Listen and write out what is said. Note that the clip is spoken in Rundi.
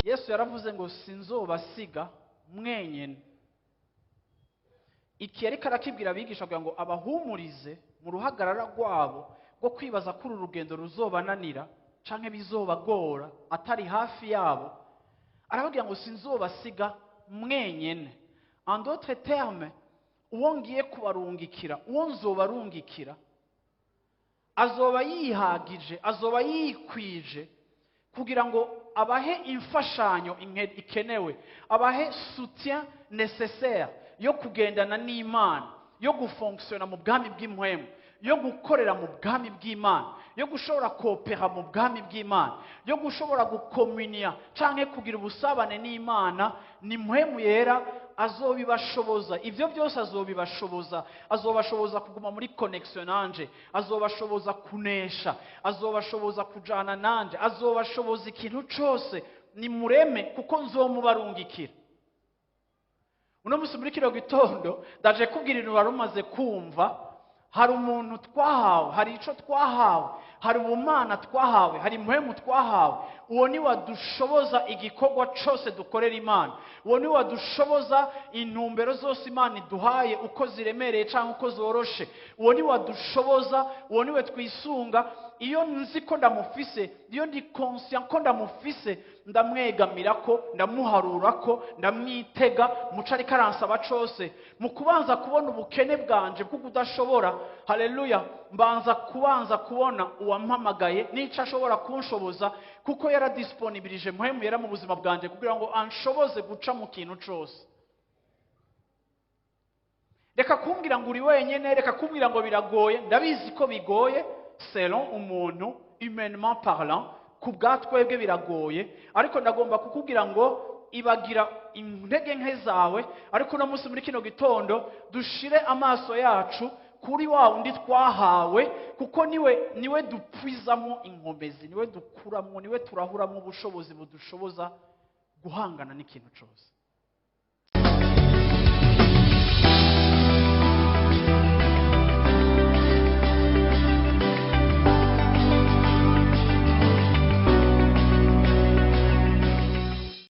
Yesu yaravuze ngo sinzobasiga mwenyene. Iki yariko arakibwira abigisha kugira ngo abahumurize mu ruhagarara rwabo rwo kwibaza ko uru rugendo ruzobananira canke bizobagora atari hafi yabo. Arababwira ngo sinzobasiga mwenyene. En d'autres termes, uwo ngiye kubarungikira, uwo nzobarungikira, azoba yihagije, azoba yikwije kugira ngo abahe imfashanyo ikenewe, abahe soutien nécessaire yo kugendana n'Imana, yo gufonctiona mu bwami bw'Impwemu, yo gukorera mu bwami bw'Imana, yo gushobora koopera mu bwami bw'Imana, yo gushobora gukomunia canke kugira ubusabane n'Imana. Ni Mpwemu Yera azobibashoboza. Ivyo byose azobibashoboza. Azobashoboza kuguma muri connection nanje, azobashoboza kunesha, azobashoboza kujana nanje, azobashoboza ikintu cyose. Ni mureme kuko nzomubarungikira. Uno musi muri kino gitondo ndaje kubwira ibintu wari umaze kumva. Hari umuntu twahawe, hari ico twahawe, hari ubumana twahawe, hari Mpwemu twahawe. Uwo ni wadushoboza igikorwa cyose dukorera Imana. Uwo ni wadushoboza intumbero zose Imana iduhaye, uko ziremereye cyangwa uko zoroshe. Uwo ni wadushoboza, uwo ni we twisunga. Iyo nzi ko ndamufise, iyo ndi conscient ko ndamufise, ndamwegamira ko, ndamuharura ko, ndamwitega mucari karansaba cyose. Mu kubanza kubona ubukene bwanje bwo kudashobora, haleluya, mbanza kubona uwampamagaye nica ashobora kunshoboza, kuko yaradisponibilije Mpwemu Yera mu buzima bwanje kugira ngo anshoboze guca mu kintu cyose. Reka kumbwira ngo uri wenyene, reka kumbwira ngo biragoye. Ndabizi ko bigoye selon umuntu, humainement parlant, kubwatwebwe biragoye, ariko ndagomba kukubwira ngo ibagira intege nke zawe. Ariko no musi muri kino gitondo dushire amaso yacu kuri wa undi twahawe, kuko niwe dupwizamo inkomezi, niwe dukuramo, niwe turahuramo ubushobozi budushoboza guhangana n'ikintu cyose.